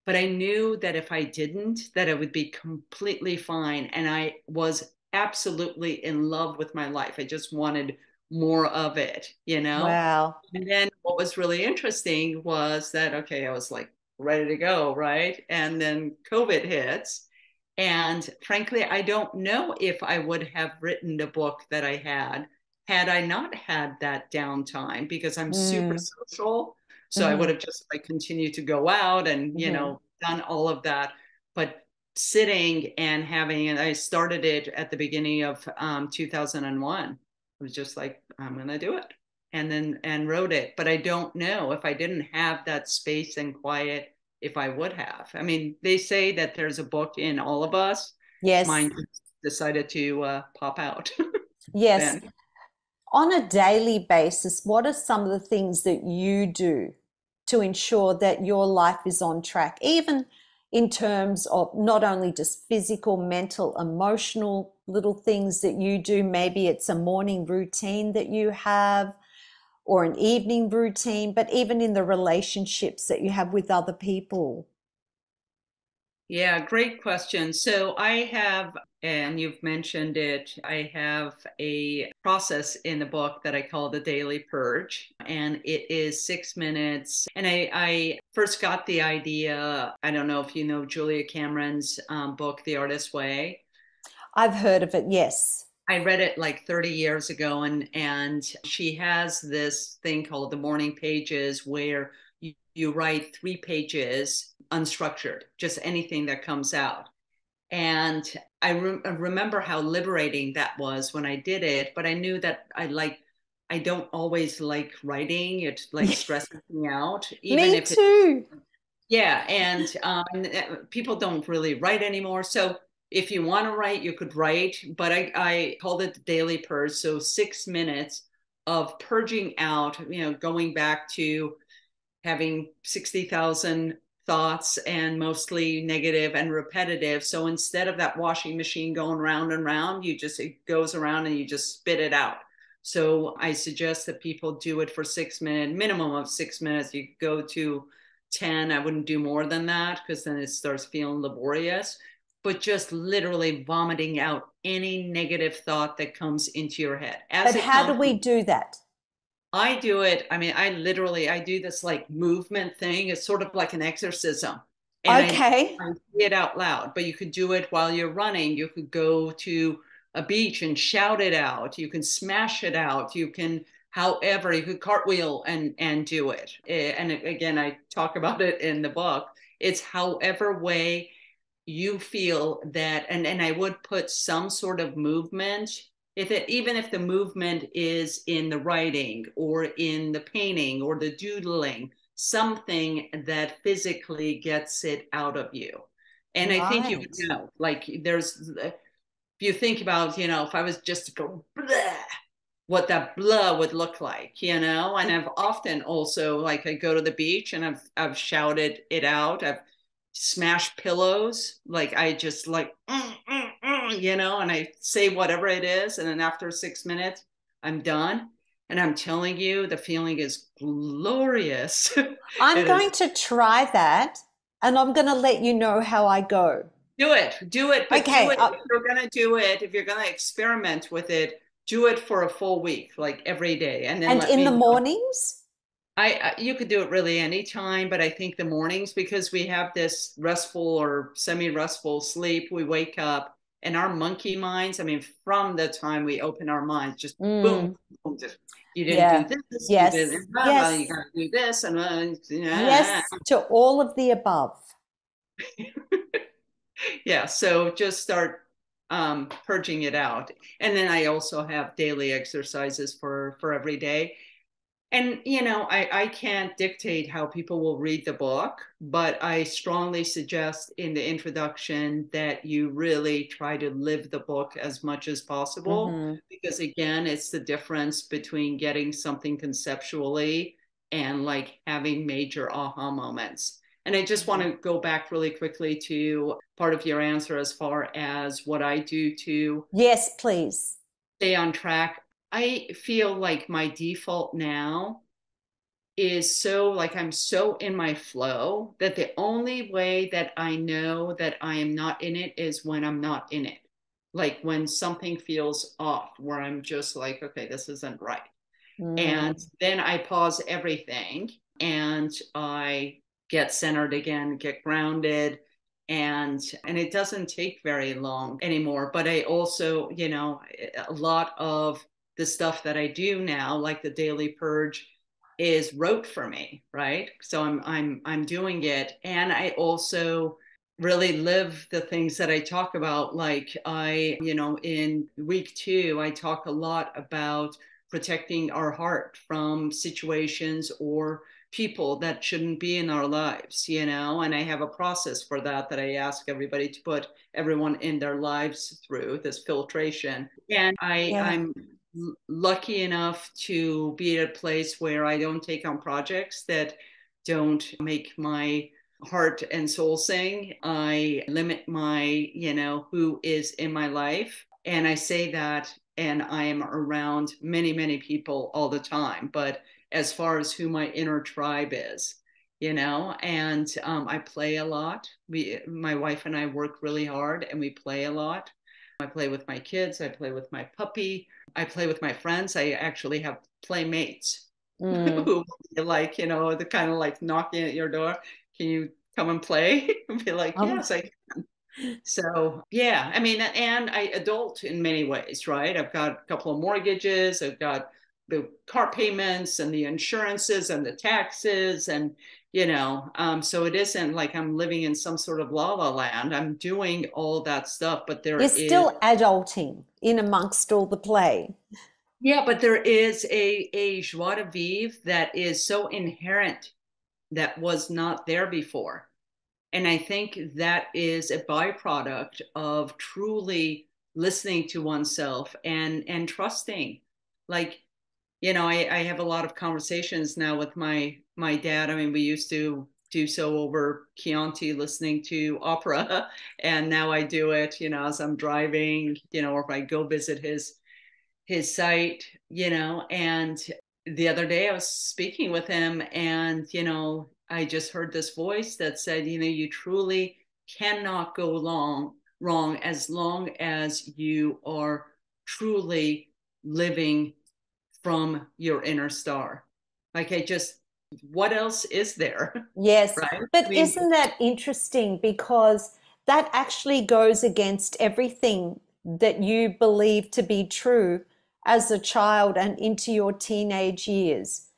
but I knew that if I didn't, that it would be completely fine. And I was absolutely in love with my life. I just wanted more of it. Wow. And then what was really interesting was that, okay, I was like ready to go, right? And then COVID hits. And frankly, I don't know if I would have written the book that I had I not had that downtime, because I'm super Mm. social. So I would Hmm. have just like continued to go out and, Hmm. done all of that. But sitting and having, and I started it at the beginning of 2001. It was just like, I'm going to do it. And wrote it. But I don't know if I didn't have that space and quiet, if I would have. I mean, they say that there's a book in all of us. Yes. Mine just decided to pop out Yes. then. On a daily basis, what are some of the things that you do to ensure that your life is on track, even in terms of not only just physical, mental, emotional little things that you do. Maybe it's a morning routine that you have or an evening routine, but even in the relationships that you have with other people. Yeah, great question. So I have, and you've mentioned it, I have a process in the book that I call the Daily Purge, and it is 6 minutes. And I first got the idea, I don't know if you know Julia Cameron's book, The Artist's Way. I've heard of it, yes. I read it like 30 years ago, and she has this thing called the morning pages where you write 3 pages unstructured, just anything that comes out. And I remember how liberating that was when I did it, but I knew that I don't always like writing. It like stresses me out, even Me if it, too. yeah. And people don't really write anymore. So if you want to write, you could write, but I called it the Daily Purge. So 6 minutes of purging out, going back to having 60,000 thoughts and mostly negative and repetitive. So instead of that washing machine going round and round, it goes around and you just spit it out. So I suggest that people do it for 6 minutes, minimum of 6 minutes. You go to 10. I wouldn't do more than that because then it starts feeling laborious. But just literally vomiting out any negative thought that comes into your head as But it how do comes. we do that? I do it. I mean, I do this like movement thing. It's sort of like an exorcism. And Okay. I say it out loud, but you could do it while you're running. You could go to a beach and shout it out. You can smash it out. However, you could cartwheel and do it. And again, I talk about it in the book. It's however way you feel that, and I would put some sort of movement, even if the movement is in the writing or in the painting or the doodling, something that physically gets it out of you. And I think you Right. know, like if you think about, if I was just to go blah, what that blah would look like, and I've often also, like, I go to the beach and I've shouted it out. I've smashed pillows, like I just like and I say whatever it is, and then after 6 minutes I'm done. And I'm telling you, the feeling is glorious. I'm It is. going to try that and I'm going to let you know how I go. Do it, but do Okay. it if you're gonna do it, if you're gonna experiment with it, do it for a full week, like every day, and then And let in the me know. mornings? You could do it really anytime, but I think the mornings, because we have this restful or semi-restful sleep, we wake up and our monkey minds, I mean, from the time we open our minds, just boom, Mm, boom, just you didn't do yeah. this, you Yes. didn't, blah, blah, you Yes. got to do this, and Yes to all of the above. yeah. So just start purging it out, and then I also have daily exercises for every day. And, I can't dictate how people will read the book, but I strongly suggest in the introduction that you really try to live the book as much as possible. Hmm. Because again, it's the difference between getting something conceptually and like having major aha moments. And I just want to go back really quickly to part of your answer as far as what I do to Yes, please. stay on track. I feel like my default now is so like I'm so in my flow that the only way that I know that I am not in it is when I'm not in it. Like when something feels off, where I'm just like, okay, this isn't right. And Mm. then I pause everything and I get centered again, get grounded. And it doesn't take very long anymore. But I also, a lot of the stuff that I do now, like the daily purge, is rote for me, right? So I'm doing it. And I also really live the things that I talk about. Like in week 2, I talk a lot about protecting our heart from situations or people that shouldn't be in our lives, and I have a process for that I ask everybody to put everyone in their lives through this filtration. And Yeah. I'm lucky enough to be at a place where I don't take on projects that don't make my heart and soul sing. I limit my, who is in my life. And I say that, and I am around many, many people all the time. But as far as who my inner tribe is, and I play a lot. My wife and I work really hard and we play a lot. I play with my kids. I play with my puppy. I play with my friends. I actually have playmates Mm. who like, the kind of like knocking at your door. Can you come and play? And be like, Oh, yes, I. So yeah, I mean, and I adult in many ways, right? I've got a couple of mortgages. I've got the car payments and the insurances and the taxes and so it isn't like I'm living in some sort of la la land. I'm doing all that stuff, but there you're is. still adulting in amongst all the play. Yeah, but there is a joie de vivre that is so inherent that was not there before. And I think that is a byproduct of truly listening to oneself and trusting. Like, I have a lot of conversations now with my dad. I mean, we used to do so over Chianti, listening to opera, and now I do it, as I'm driving, or if I go visit his site, and the other day I was speaking with him and, I just heard this voice that said, you truly cannot go wrong as long as you are truly living from your inner star. Like what else is there? Yes, Right? I but mean, isn't that interesting? Because that actually goes against everything that you believe to be true as a child and into your teenage years.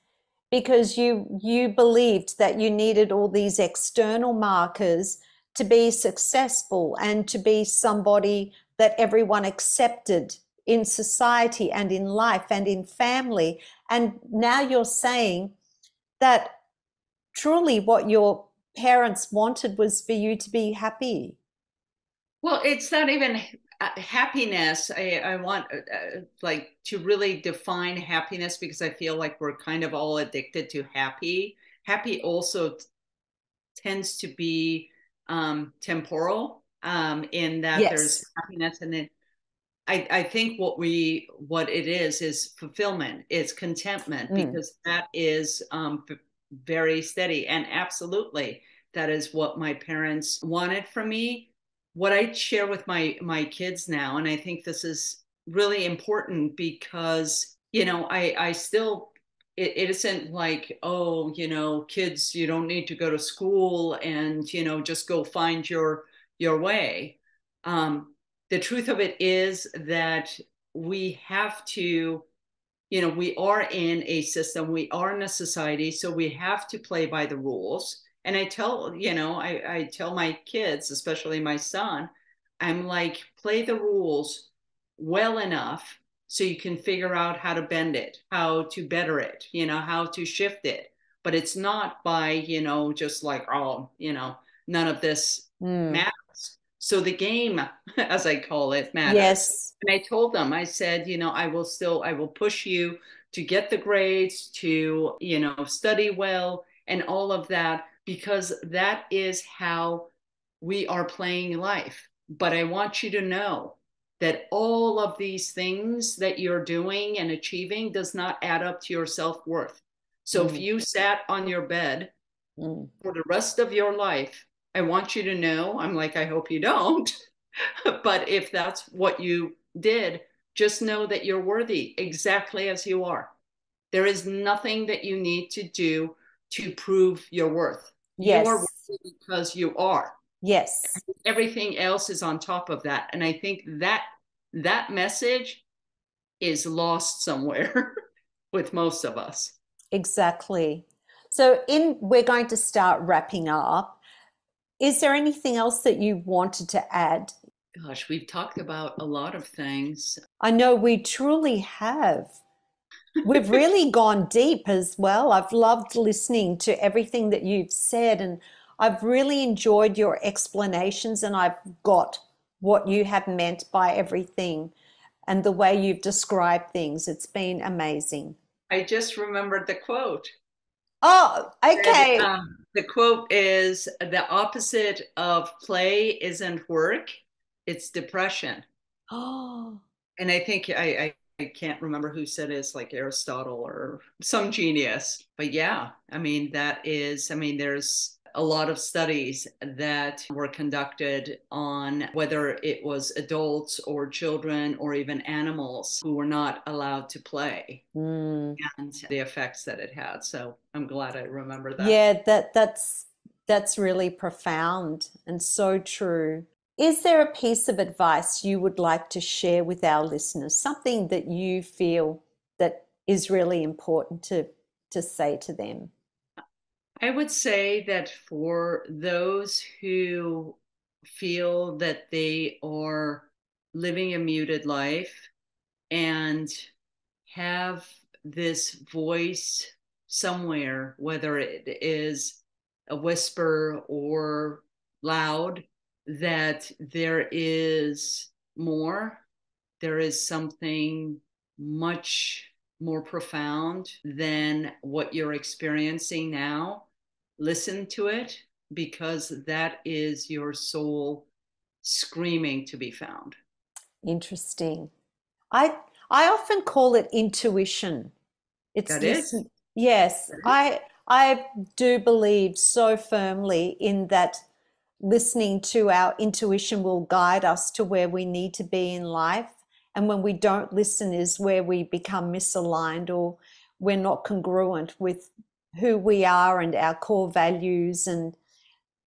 Because you believed that you needed all these external markers to be successful and to be somebody that everyone accepted in society and in life and in family. And now you're saying that truly what your parents wanted was for you to be happy. well, it's not even happiness. I want like to really define happiness because I feel like we're kind of all addicted to happy. Happy also tends to be temporal in that there's Yes. happiness and then I think what it is fulfillment, it's contentment Mm. because that is very steady and absolutely that is what my parents wanted from me. What I share with my kids now, and I think this is really important because I still it isn't like, oh, kids, you don't need to go to school and just go find your way. The truth of it is that we have to, we are in a system, we are in a society, so we have to play by the rules. And I tell, I tell my kids, especially my son, I'm like, play the rules well enough so you can figure out how to bend it, how to better it, how to shift it. But it's not by, just like, oh, none of this Mm. matters. So the game, as I call it, matters. Yes. And I told them, I said, I will push you to get the grades, to, study well and all of that, because that is how we are playing life. But I want you to know that all of these things that you're doing and achieving does not add up to your self-worth. So if Mm. you sat on your bed Mm. for the rest of your life, I want you to know, I'm like, I hope you don't. But if that's what you did, just know that you're worthy exactly as you are. There is nothing that you need to do to prove your worth. You are Yes. worthy because you are. Yes. Everything else is on top of that. And I think that message is lost somewhere with most of us. Exactly. So in we're going to start wrapping up. Is there anything else that you wanted to add? Gosh, we've talked about a lot of things. I know we truly have. We've really gone deep as well. I've loved listening to everything that you've said, and I've really enjoyed your explanations, and I've got what you have meant by everything and the way you've described things. It's been amazing. I just remembered the quote. Oh, And, okay. the quote is, the opposite of play isn't work, it's depression. Oh, And I think I can't remember who said it. It's like Aristotle or some genius. But yeah, I mean, there's a lot of studies that were conducted on whether it was adults or children or even animals who were not allowed to play mm. and the effects that it had. So I'm glad I remember that. Yeah, that's really profound and so true. Is there a piece of advice you would like to share with our listeners? Something that you feel that is really important to say to them? I would say that for those who feel that they are living a muted life and have this voice somewhere, whether it is a whisper or loud, that there is more, there is something much more profound than what you're experiencing now. Listen to it, because that is your soul screaming to be found. Interesting. I I often call it intuition. It's That is. listen. Yes, I do believe so firmly in that listening to our intuition will guide us to where we need to be in life. And when we don't listen is where we become misaligned or we're not congruent with who we are and our core values and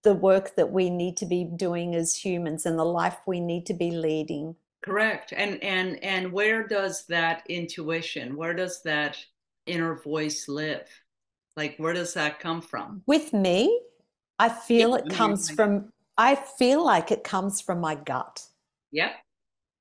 the work that we need to be doing as humans and the life we need to be leading. Correct. And where does that intuition, where does that inner voice live? Like, where does that come from? With me, Yeah, I mean, like, I feel like it comes from my gut. yep,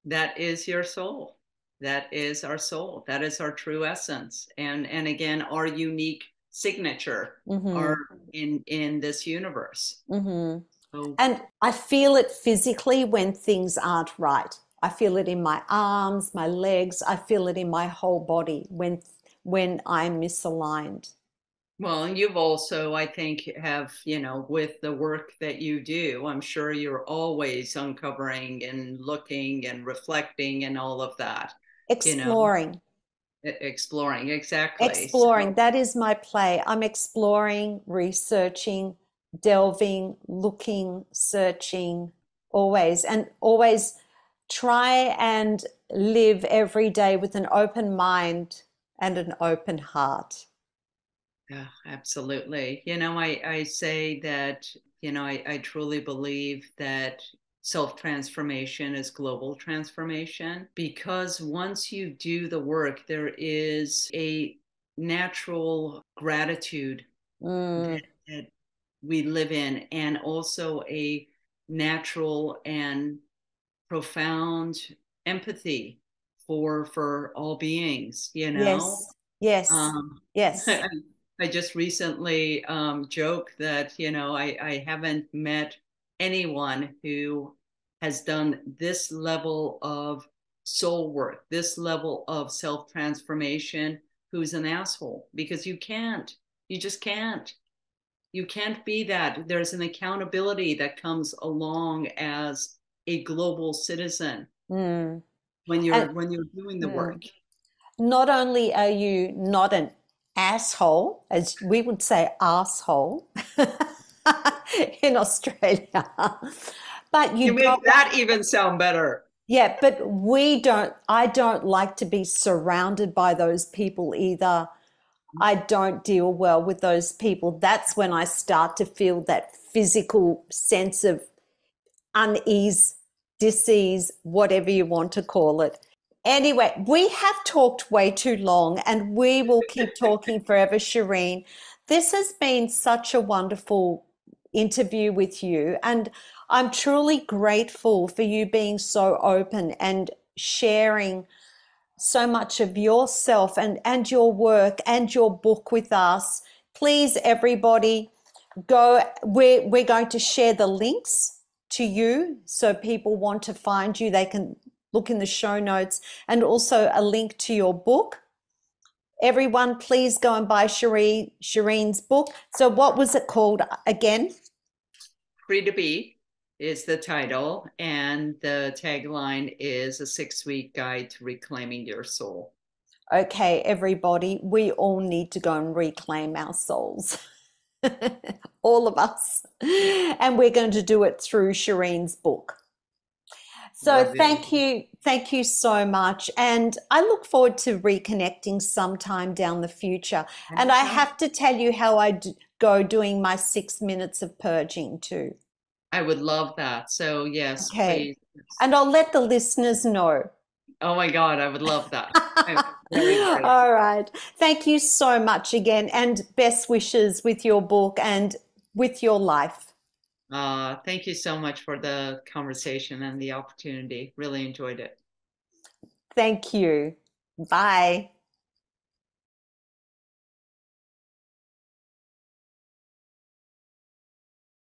that is your soul. That is our soul. That is our true essence. And again, our unique signature are Mm-hmm. in this universe. Mm-hmm. So, And I feel it physically when things aren't right. I feel it in my arms, my legs. I feel it in my whole body when I'm misaligned. well, and you've also, I think, have, with the work that you do, I'm sure you're always uncovering and looking and reflecting and all of that, you know, Exploring. exploring. Exactly. So, Exploring. That is my play. I'm exploring, researching, delving, looking, searching, always, and always try and live every day with an open mind and an open heart. yeah, absolutely. I say that, I truly believe that self transformation is global transformation, because once you do the work, there is a natural gratitude Mm, that we live in, and also a natural and profound empathy for all beings, yes, yes, um, yes. I just recently joked that, I haven't met anyone who has done this level of soul work, this level of self transformation, who's an asshole, because you can't. You just can't. You can't be that. There's an accountability that comes along as a global citizen Mm. when And you're doing the mm, work. not only are you not an asshole, as we would say, asshole in Australia, but you You go, make that even sound better. yeah, but I don't like to be surrounded by those people either. I don't deal well with those people. That's when I start to feel that physical sense of unease, disease, whatever you want to call it. Anyway, we have talked way too long and we will keep talking forever, Shireen. This has been such a wonderful interview with you, and I'm truly grateful for you being so open and sharing so much of yourself and your work and your book with us. Please, everybody, go. We're going to share the links to you so people want to find you. They can look in the show notes and also a link to your book. Everyone, please go and buy Shirin's book. So what was it called again? Free to Be is the title, and the tagline is a 6-week guide to reclaiming your soul. Okay, everybody, we all need to go and reclaim our souls. All of us. And we're going to do it through Shirin's book. So thank you so much. And I look forward to reconnecting sometime down the future. And I have to tell you how I go doing my 6 minutes of purging too. I would love that. So yes, Okay. please. And I'll let the listeners know. Oh my God, I would love that. Very, very. All right. Thank you so much again, and best wishes with your book and with your life. Thank you so much for the conversation and the opportunity. Really enjoyed it. Thank you. Bye.